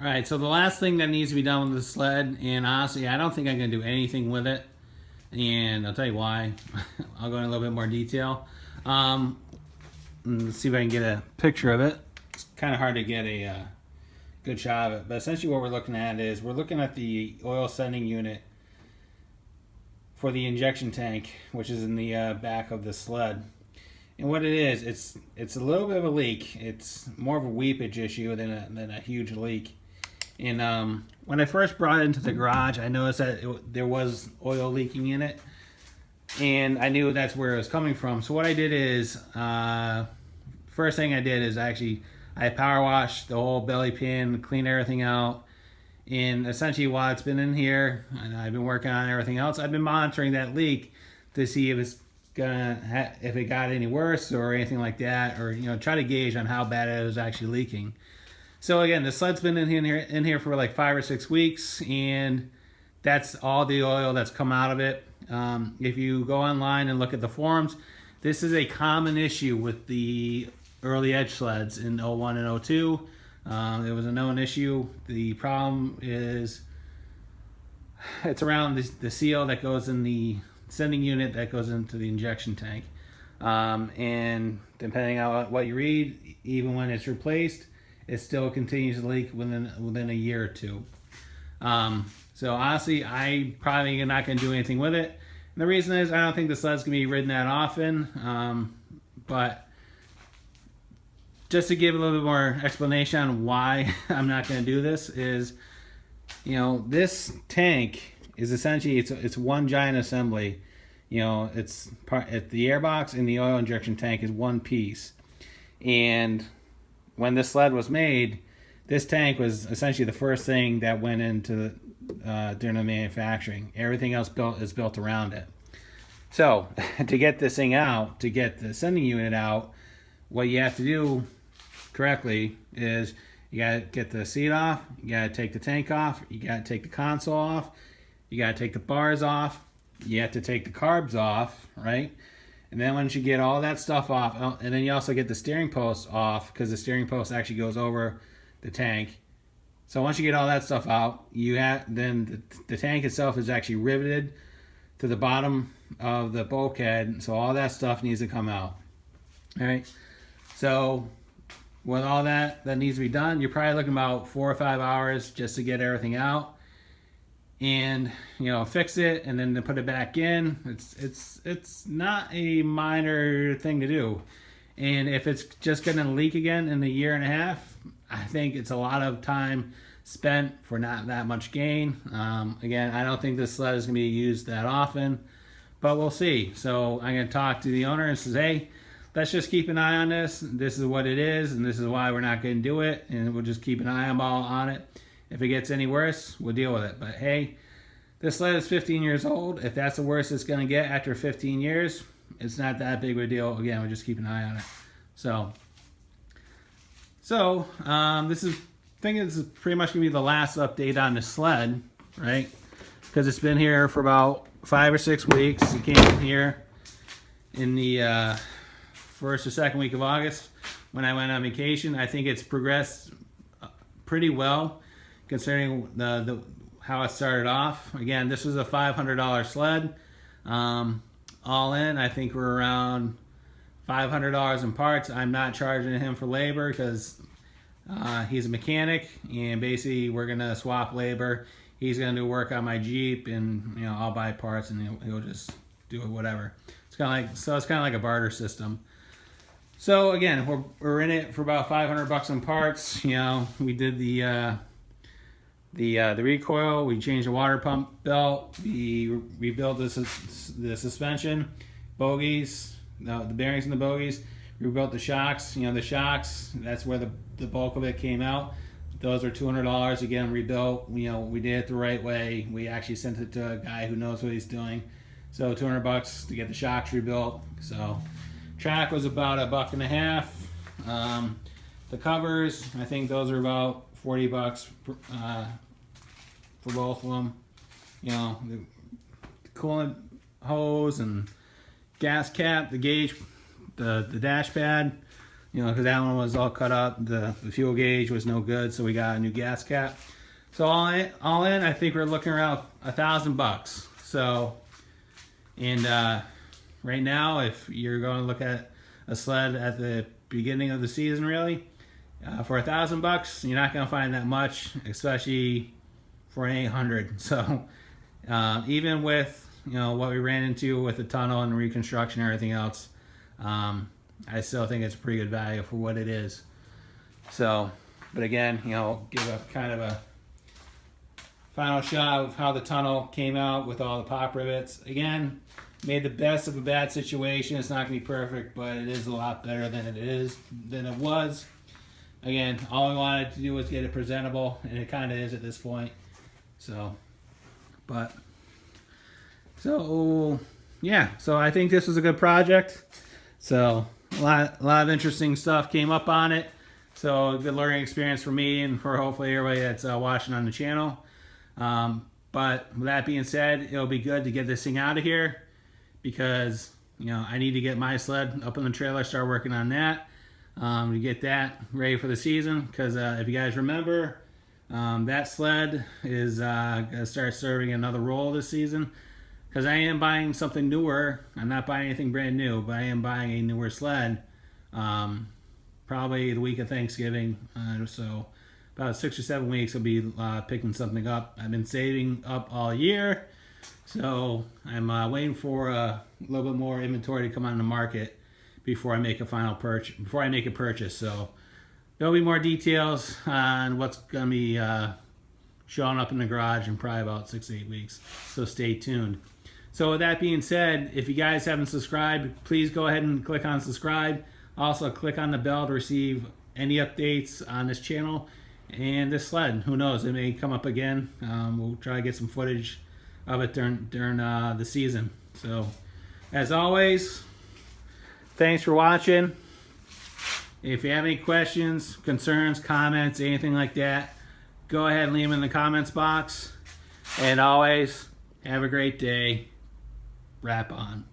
All right, so the last thing that needs to be done with the sled, and honestly, I don't think I'm going to do anything with it, and I'll tell you why. I'll go in a little bit more detail. Let's see if I can get a picture of it. It's kind of hard to get a good shot of it, but essentially what we're looking at is we're looking at the oil sending unit for the injection tank, which is in the back of the sled. And what it is, it's a little bit of a leak. It's more of a weepage issue than a huge leak. And when I first brought it into the garage, I noticed that there was oil leaking in it, and I knew that's where it was coming from. So what I did is, first thing I did is I power washed the whole belly pin, cleaned everything out, and essentially while it's been in here, and I've been working on everything else, I've been monitoring that leak to see if it's if it got any worse or anything like that, or try to gauge on how bad it was actually leaking. So again, the sled's been in here for like 5 or 6 weeks, and that's all the oil that's come out of it. If you go online and look at the forums, this is a common issue with the early edge sleds in 01 and 02. It was a known issue. The problem is it's around the seal that goes in the sending unit that goes into the injection tank. And depending on what you read, even when it's replaced, it still continues to leak within a year or two. So honestly, I probably not going to do anything with it. And the reason is I don't think the sled's going to be ridden that often. But just to give a little bit more explanation on why I'm not going to do this is, this tank is essentially, it's one giant assembly. It's the airbox and the oil injection tank is one piece. And when this sled was made, this tank was essentially the first thing that went into during the manufacturing. Everything else is built around it. So to get this thing out, to get the sending unit out, what you have to do correctly is you got to get the seat off, you got to take the tank off, you got to take the console off, you got to take the bars off, you have to take the carbs off, right? And then once you get all that stuff off, and then you also get the steering post off, because the steering post actually goes over the tank. So once you get all that stuff out, then the tank itself is actually riveted to the bottom of the bulkhead. So all that stuff needs to come out. All right. So with all that needs to be done, you're probably looking about 4 or 5 hours just to get everything out and fix it, and then to put it back in. It's not a minor thing to do. And if it's just going to leak again in a year and a half, I think it's a lot of time spent for not that much gain. Again, I don't think this sled is going to be used that often, but we'll see. So I'm going to talk to the owner and say, hey, let's just keep an eye on this. This is what it is, and this is why we're not going to do it, and we'll just keep an eyeball on it. If it gets any worse, we'll deal with it. But hey, this sled is 15 years old. If that's the worst it's going to get after 15 years, it's not that big of a deal. Again, we'll just keep an eye on it. So this is, I think this is pretty much going to be the last update on the sled, right? Because it's been here for about 5 or 6 weeks. It came in here in the first or second week of August when I went on vacation. I think it's progressed pretty well considering how it started off. Again, this was a $500 sled. All in, I think we're around $500 in parts. I'm not charging him for labor because he's a mechanic, and basically we're gonna swap labor. He's gonna do work on my Jeep, and I'll buy parts, and he'll just do it, whatever. It's kind of like a barter system. So again, we're in it for about $500 in parts. We did the recoil, we changed the water pump belt, we rebuilt the suspension, bogies, the bearings in the bogies, we rebuilt the shocks. The shocks, that's where the bulk of it came out. Those are $200. Again, rebuilt. We did it the right way. We actually sent it to a guy who knows what he's doing. So $200 to get the shocks rebuilt. So track was about $1.50. The covers, I think those are about $40 for both of them. The coolant hose and gas cap, the gauge, the dash pad. You know, because that one was all cut up. The fuel gauge was no good, so we got a new gas cap. So all in, I think we're looking around $1,000. So, and right now, if you're going to look at a sled at the beginning of the season, really, for $1,000, you're not going to find that much, especially for an 800. So, even with, you know, what we ran into with the tunnel and reconstruction and everything else, I still think it's pretty good value for what it is. So, but again, you know, give a kind of a final shot of how the tunnel came out with all the pop rivets. Again, made the best of a bad situation. It's not going to be perfect, but it is a lot better than it was. Again, all I wanted to do was get it presentable, and it kind of is at this point. So, but, so, yeah. So I think this was a good project. So a lot of interesting stuff came up on it. So a good learning experience for me and for hopefully everybody that's watching on the channel. But with that being said, it'll be good to get this thing out of here because, you know, I need to get my sled up in the trailer, start working on that, to get that ready for the season. Because if you guys remember, that sled is going to start serving another role this season. Because I am buying something newer. I'm not buying anything brand new, but I am buying a newer sled. Probably the week of Thanksgiving. So about 6 or 7 weeks I'll be picking something up. I've been saving up all year. So I'm waiting for a little bit more inventory to come on the market before I make a final purchase. Before I make a purchase. So there'll be more details on what's going to be showing up in the garage in probably about 6 to 8 weeks. So stay tuned. So with that being said, if you guys haven't subscribed, please go ahead and click on subscribe. Also click on the bell to receive any updates on this channel and this sled. Who knows, it may come up again. We'll try to get some footage of it during the season. So as always, thanks for watching. If you have any questions, concerns, comments, anything like that, go ahead and leave them in the comments box. And always, have a great day. Wrap on.